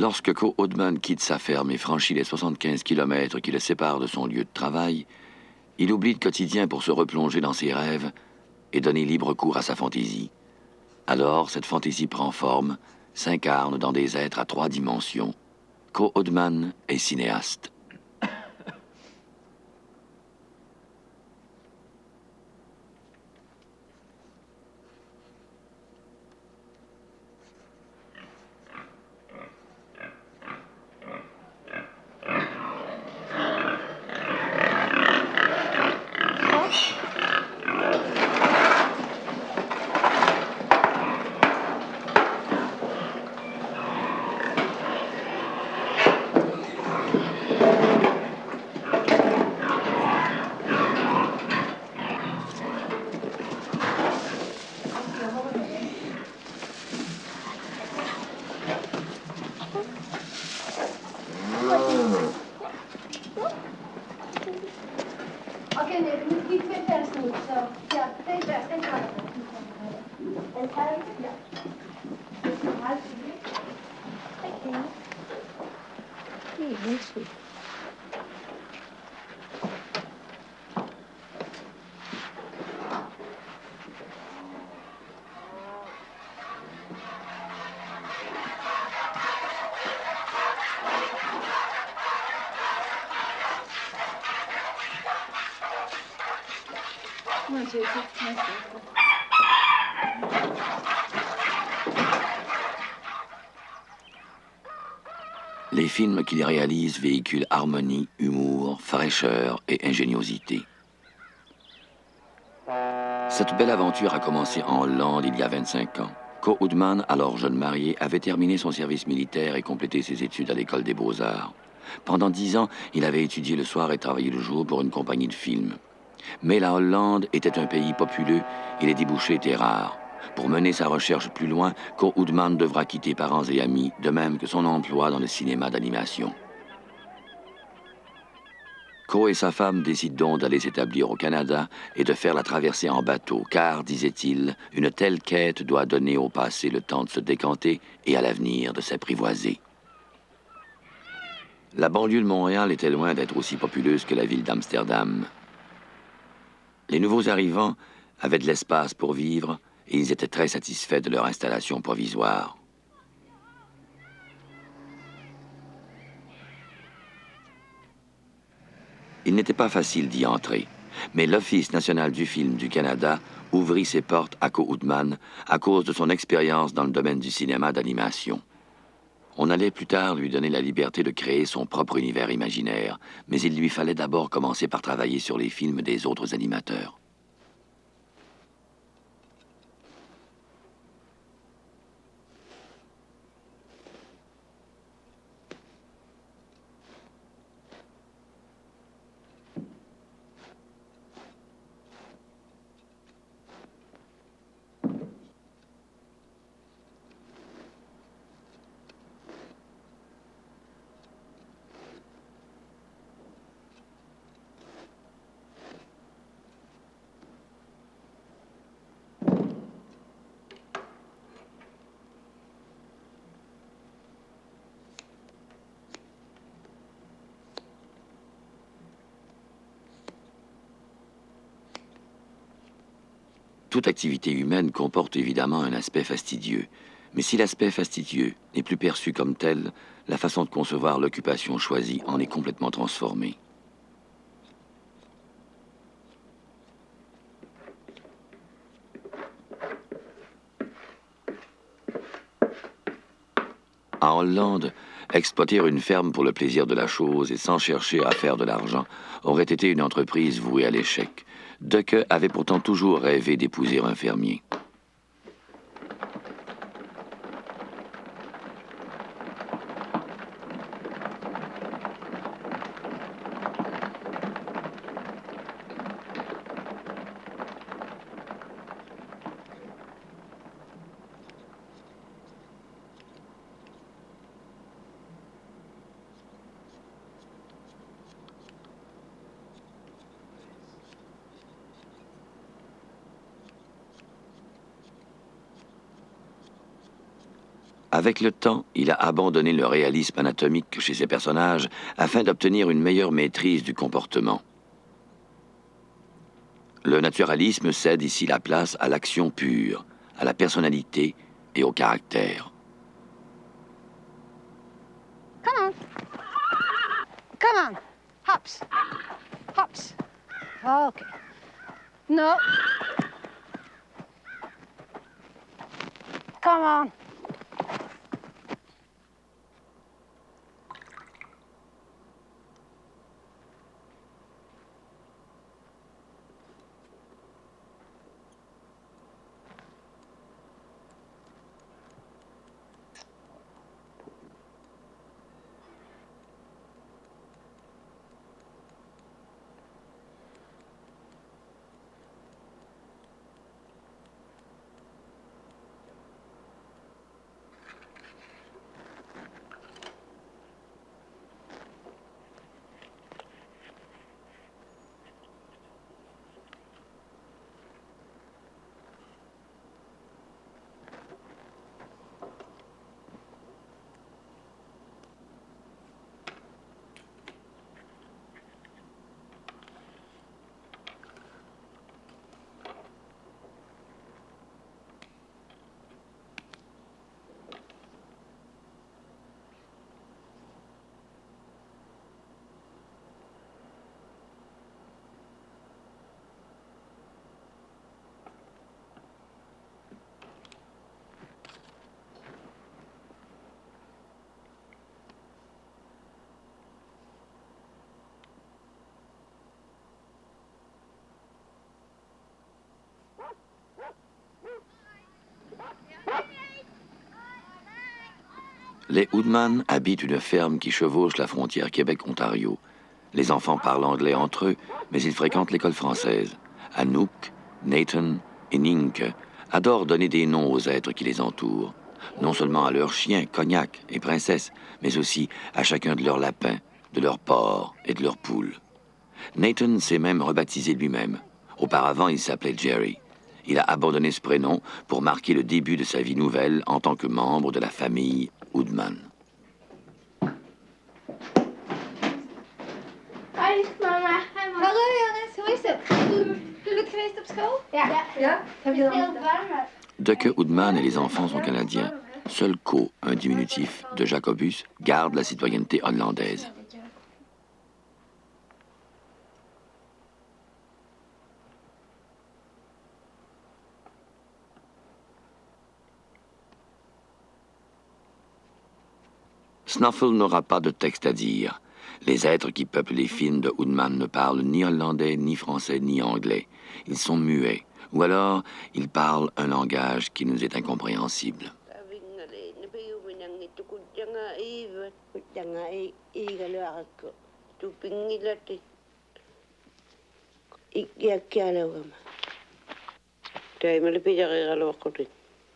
Lorsque Co Oldman quitte sa ferme et franchit les 75 kilomètres qui le séparent de son lieu de travail, il oublie le quotidien pour se replonger dans ses rêves et donner libre cours à sa fantaisie. Alors, cette fantaisie prend forme, s'incarne dans des êtres à 3 dimensions. Co Oldman est cinéaste. Les films qu'il réalise véhiculent harmonie, humour, fraîcheur et ingéniosité. Cette belle aventure a commencé en Hollande il y a 25 ans. Co Oldman, alors jeune marié, avait terminé son service militaire et complété ses études à l'école des beaux-arts. Pendant 10 ans, il avait étudié le soir et travaillé le jour pour une compagnie de films. Mais la Hollande était un pays populeux et les débouchés étaient rares. Pour mener sa recherche plus loin, Co Oldman devra quitter parents et amis, de même que son emploi dans le cinéma d'animation. Co et sa femme décident donc d'aller s'établir au Canada et de faire la traversée en bateau, car, disait-il, une telle quête doit donner au passé le temps de se décanter et à l'avenir de s'apprivoiser. La banlieue de Montréal était loin d'être aussi populeuse que la ville d'Amsterdam. Les nouveaux arrivants avaient de l'espace pour vivre et ils étaient très satisfaits de leur installation provisoire. Il n'était pas facile d'y entrer, mais l'Office national du film du Canada ouvrit ses portes à Co Oldman à cause de son expérience dans le domaine du cinéma d'animation. On allait plus tard lui donner la liberté de créer son propre univers imaginaire, mais il lui fallait d'abord commencer par travailler sur les films des autres animateurs. Toute activité humaine comporte évidemment un aspect fastidieux. Mais si l'aspect fastidieux n'est plus perçu comme tel, la façon de concevoir l'occupation choisie en est complètement transformée. En Hollande, exploiter une ferme pour le plaisir de la chose et sans chercher à faire de l'argent aurait été une entreprise vouée à l'échec. Decke avait pourtant toujours rêvé d'épouser un fermier. Avec le temps, il a abandonné le réalisme anatomique chez ses personnages afin d'obtenir une meilleure maîtrise du comportement. Le naturalisme cède ici la place à l'action pure, à la personnalité et au caractère. Come on. Come on. Hops. Hops. Okay. No. Come on. Les Woodman habitent une ferme qui chevauche la frontière Québec-Ontario. Les enfants parlent anglais entre eux, mais ils fréquentent l'école française. Anouk, Nathan et Nink adorent donner des noms aux êtres qui les entourent. Non seulement à leurs chiens, Cognac et Princesse, mais aussi à chacun de leurs lapins, de leurs porcs et de leurs poules. Nathan s'est même rebaptisé lui-même. Auparavant, il s'appelait Jerry. Il a abandonné ce prénom pour marquer le début de sa vie nouvelle en tant que membre de la famille Woodman. Hoi, mama. Hi, mama. Hallo jongens, hoe is het? Leuk geweest op school? Ja. Ja? Heb je Het is dan? heel warm. Ducke Woodman et les enfants sont canadiens. Seul Co, un diminutif de Jacobus, garde la citoyenneté hollandaise. Snuffle n'aura pas de texte à dire. Les êtres qui peuplent les films de Woodman ne parlent ni hollandais, ni français, ni anglais. Ils sont muets, ou alors ils parlent un langage qui nous est incompréhensible.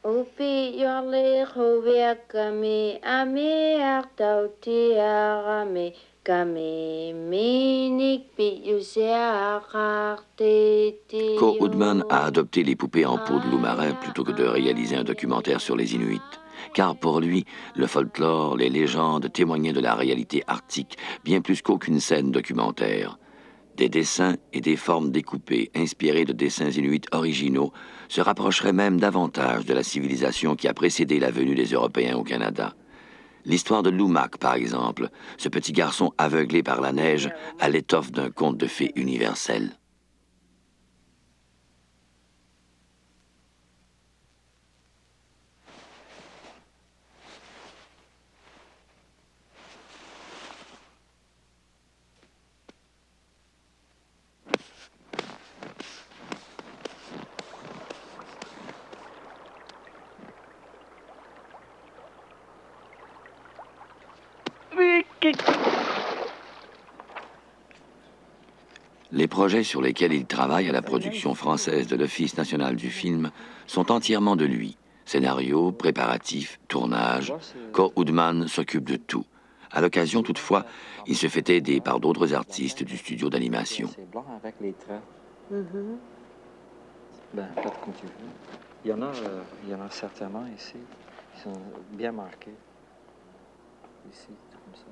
Upi yole hovia kami ame artauti arame kami minik pi yusea akarte. Co Woodman a adopté les poupées en peau de loup marin plutôt que de réaliser un documentaire sur les Inuits. Car pour lui, le folklore, les légendes témoignaient de la réalité arctique bien plus qu'aucune scène documentaire. Des dessins et des formes découpées, inspirés de dessins inuits originaux, se rapprocheraient même davantage de la civilisation qui a précédé la venue des Européens au Canada. L'histoire de Lumac, par exemple, ce petit garçon aveuglé par la neige à l'étoffe d'un conte de fées universel. Les projets sur lesquels il travaille à la production française de l'Office national du film sont entièrement de lui. Scénario, préparatifs, tournage, Co Woodman s'occupe de tout. À l'occasion, toutefois, il se fait aider par d'autres artistes du studio d'animation. C'est blanc avec les traits. Ben, faites comme tu veux. Il y en a certainement ici. Ils sont bien marqués. Ici, comme ça.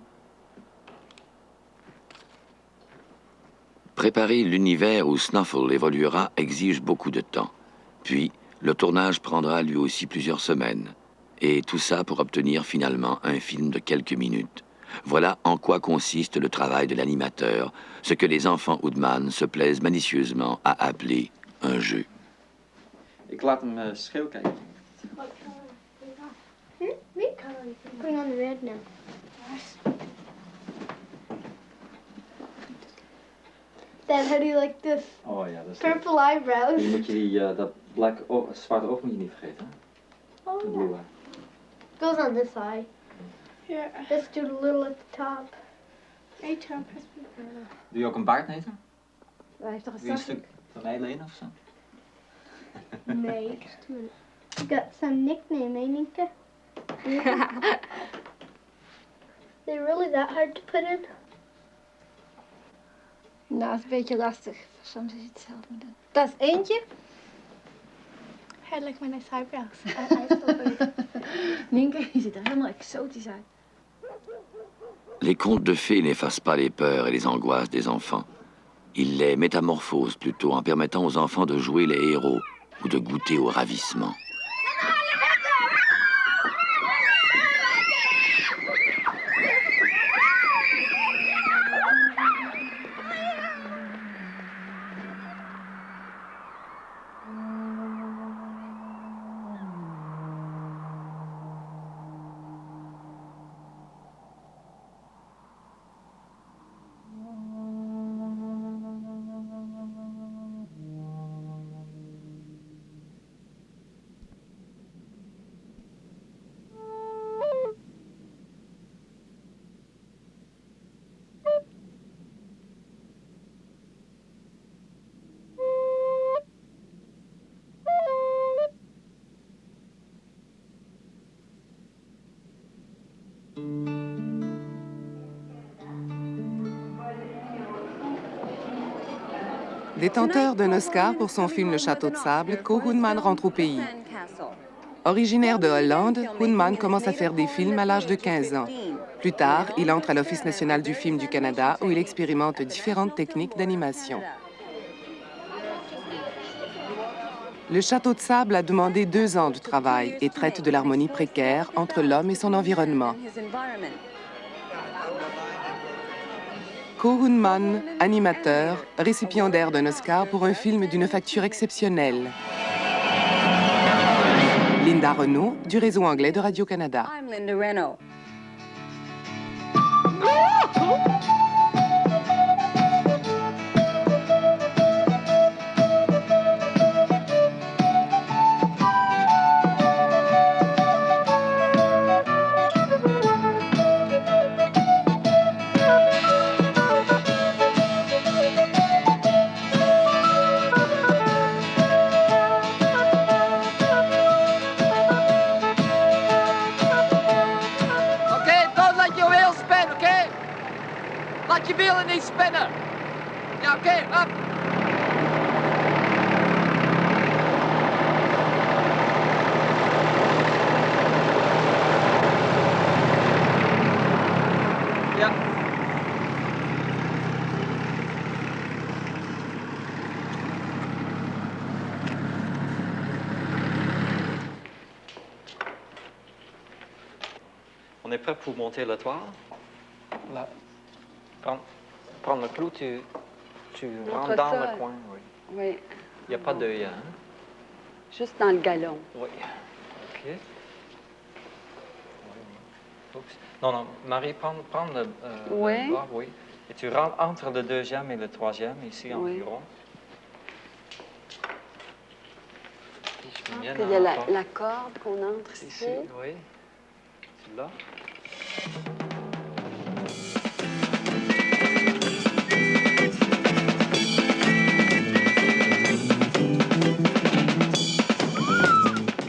Préparer l'univers où Snuffle évoluera exige beaucoup de temps. Puis, le tournage prendra lui aussi plusieurs semaines. Et tout ça pour obtenir finalement un film de quelques minutes. Voilà en quoi consiste le travail de l'animateur, ce que les enfants Woodman se plaisent malicieusement à appeler un jeu. Ik laat hem schil kijken. Me? Putting on the red now. Dad, how do you like this? Oh ja, dat is Purple eyebrows. Nu moet je dat zwarte oog moet je niet vergeten. Hè? Oh, De yeah. blue Goes on this eye. Here. Let's do the little at the top. Doe je ook een baard, Nathan? Hij heeft toch Doe je een stuk van mij lenen of zo? Nee, just a minute. You got some nickname, eh, Ninka? They're really that hard to put in? Nou, dat is een beetje lastig. Soms is het zelf moeten doen. Dat is eentje. I like my nice eyebrows. Nienke, je ziet er helemaal exotisch uit. Les contes de fées n'effacent pas les peurs et les angoisses des enfants. Ils les métamorphosent plutôt en permettant aux enfants de jouer les héros ou de goûter au ravissement. Détenteur d'un Oscar pour son film Le Château de Sable, Ko Hoonman rentre au pays. Originaire de Hollande, Hoonman commence à faire des films à l'âge de 15 ans. Plus tard, il entre à l'Office national du film du Canada où il expérimente différentes techniques d'animation. Le Château de Sable a demandé 2 ans de travail et traite de l'harmonie précaire entre l'homme et son environnement. Ko Hoonman, animateur, récipiendaire d'un Oscar pour un film d'une facture exceptionnelle. Linda Renault, du réseau anglais de Radio-Canada. I'm Linda Renault. Like your Viennese spinner. Yeah, okay, up. Yeah. On est prêt pour monter le toit. Là. Prends le clou, tu rentres dans le coin. Oui. Oui. Il n'y a pas d'œil, hein? Juste dans le galon. Oui. OK. Oui. Oups. Non, Marie, prends le bas, oui. Et tu rentres entre le 2e et le 3e, ici environ. Il y a la corde qu'on entre ici. Oui. C'est là.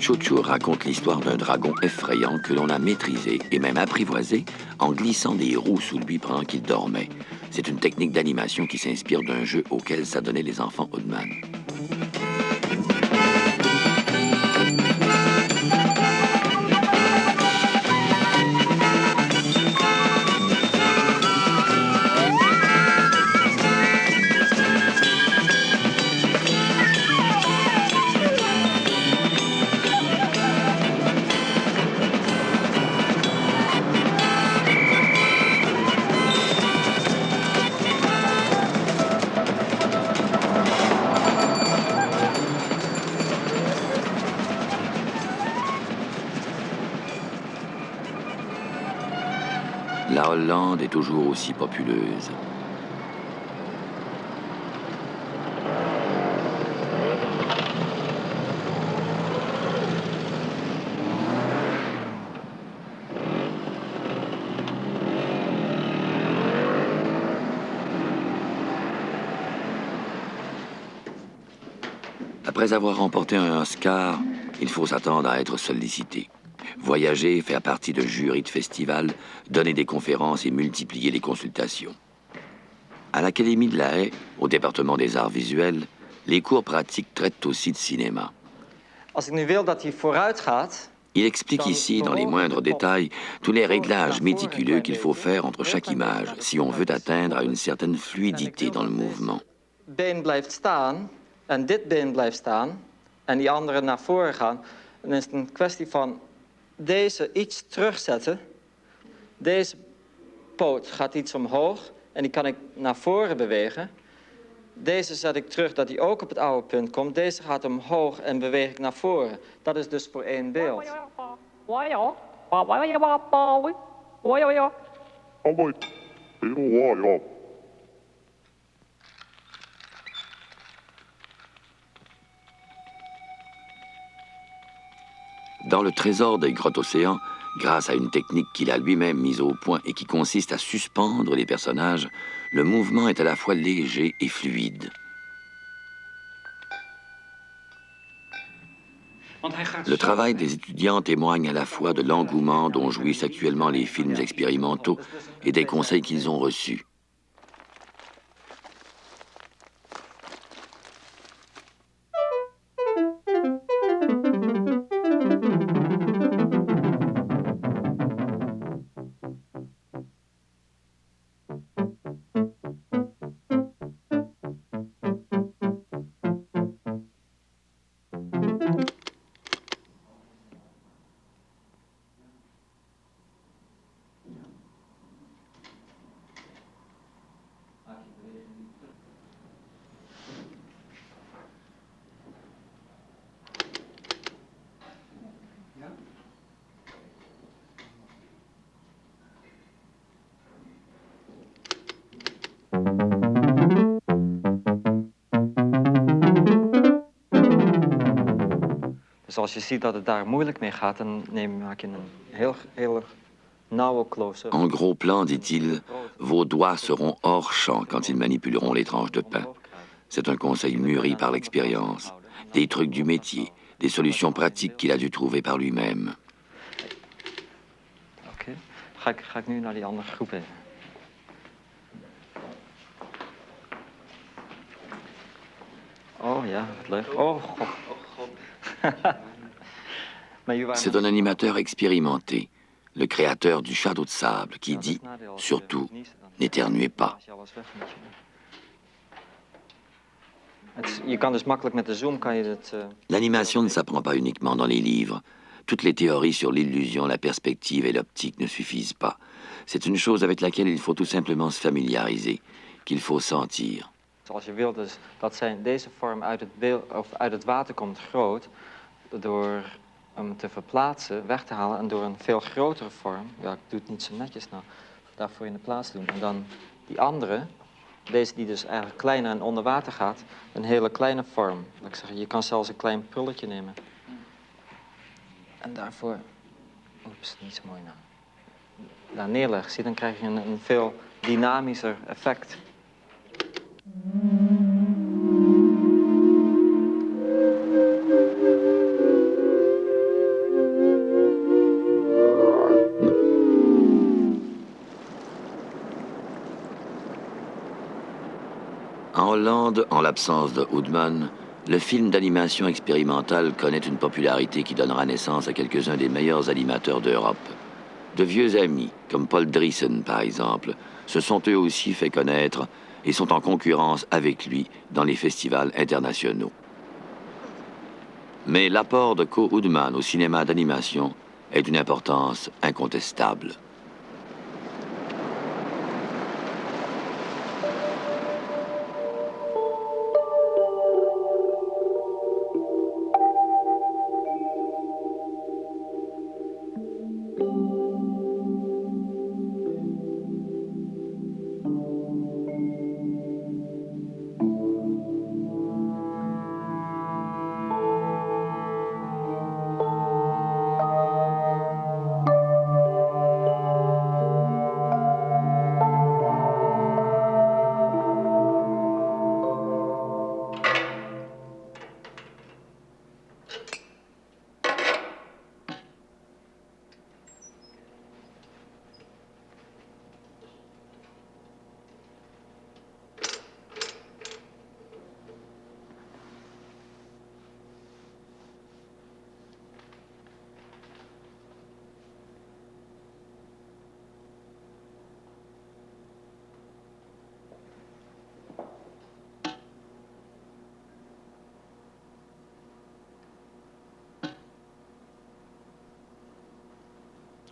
Cho-Cho raconte l'histoire d'un dragon effrayant que l'on a maîtrisé et même apprivoisé en glissant des roues sous lui pendant qu'il dormait. C'est une technique d'animation qui s'inspire d'un jeu auquel s'adonnaient les enfants Woodman. la Hollande est toujours aussi populeuse. Après avoir remporté un Oscar, il faut s'attendre à être sollicité. Voyager, faire partie de jurys de festivals, donner des conférences et multiplier les consultations. À l'Académie de La Haye, au département des arts visuels, les cours pratiques traitent aussi de cinéma. Als ik nu wil dat hij vooruit gaat, Il explique ici, dans les moindres détails, tous les réglages méticuleux qu'il faut faire entre chaque image si on veut atteindre à une certaine fluidité dans le mouvement. been blijft staan en dit been blijft staan en die andere naar voren gaan, dan is het een kwestie van deze iets terugzetten. Deze poot gaat iets omhoog en die kan ik naar voren bewegen. Deze zet ik terug dat hij ook op het oude punt komt. Deze gaat omhoog en beweeg ik naar voren. Dat is dus voor één beeld. Dans le trésor des grottes océans, grâce à une technique qu'il a lui-même mise au point et qui consiste à suspendre les personnages, le mouvement est à la fois léger et fluide. Le travail des étudiants témoigne à la fois de l'engouement dont jouissent actuellement les films expérimentaux et des conseils qu'ils ont reçus. Dus als je ziet dat het daar moeilijk mee gaat, dan maak je een heel nauwe close-up. En gros plan, dit-il, vos doigts seront hors champ quand ils manipuleront les tranches de pain. C'est un conseil mûri par l'expérience. Des trucs du métier, des solutions pratiques qu'il a dû trouver par lui-même. Oké. Ga ik nu naar die andere groep even. Oh ja, wat leuk. Oh god. C'est un animateur expérimenté, le créateur du Château de Sable, qui dit, surtout, n'éternuez pas. Je kan dus makkelijk met de zoom kan je het. L'animation ne s'apprend pas uniquement dans les livres. Toutes les théories sur l'illusion, la perspective et l'optique ne suffisent pas. C'est une chose avec laquelle il faut tout simplement se familiariser, qu'il faut sentir. Als je wilt dus dat deze vorm uit het water komt groot, door hem te verplaatsen, weg te halen en door een veel grotere vorm, ja, ik doe het niet zo netjes nou, daarvoor in de plaats doen. En dan die andere, deze die dus eigenlijk kleiner en onder water gaat, een hele kleine vorm. Laat ik zeggen, je kan zelfs een klein prulletje nemen. En daarvoor, oeps, niet zo mooi nou. Daar neerleggen, zie, dan krijg je een veel dynamischer effect. En Hollande, en l'absence de Hoodman, le film d'animation expérimentale connaît une popularité qui donnera naissance à quelques-uns des meilleurs animateurs d'Europe. De vieux amis, comme Paul Driessen par exemple, se sont eux aussi fait connaître et sont en concurrence avec lui dans les festivals internationaux. Mais l'apport de Co Hoodman au cinéma d'animation est d'une importance incontestable.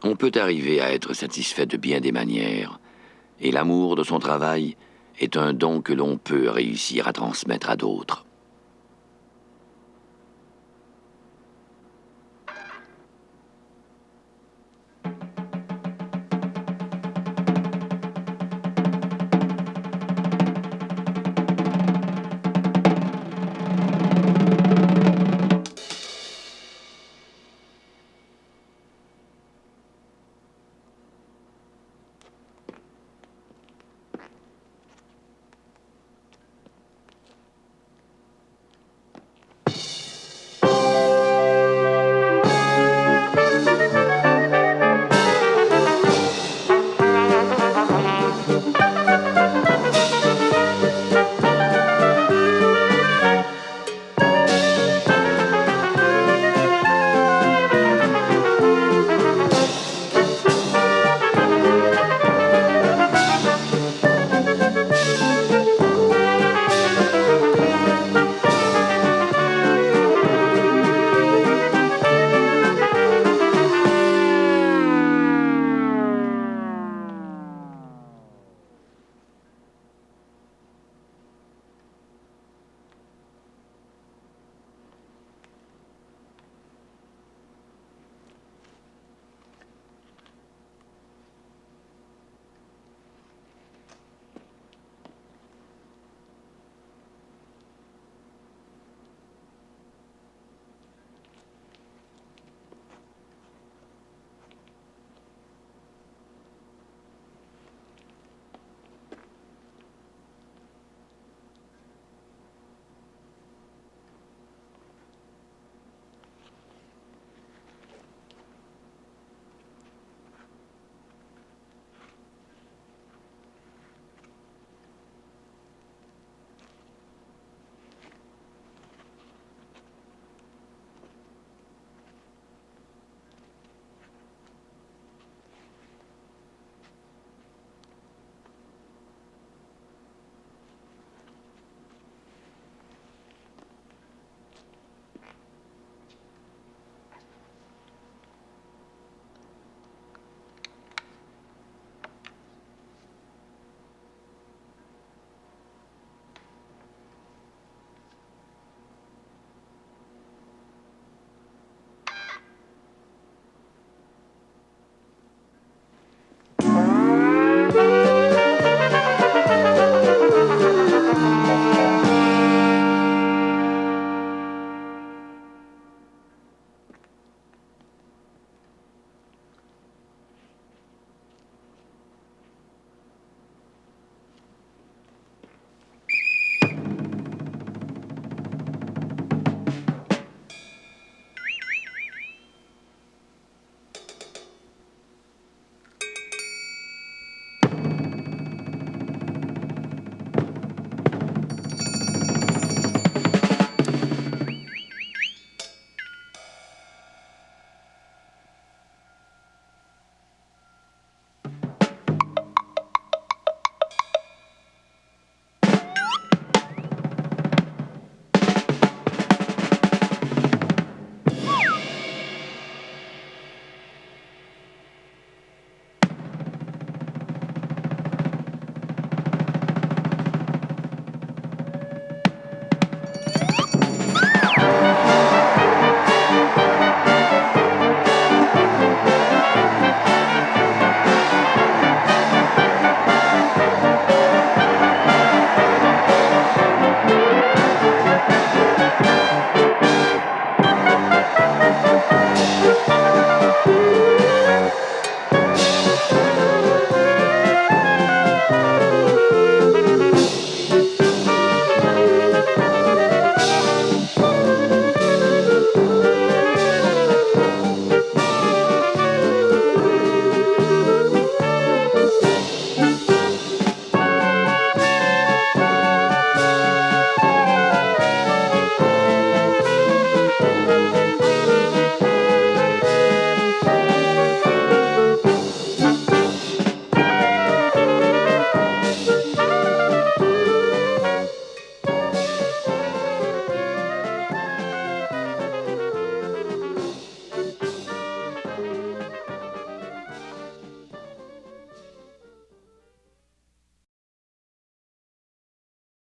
On peut arriver à être satisfait de bien des manières, et l'amour de son travail est un don que l'on peut réussir à transmettre à d'autres.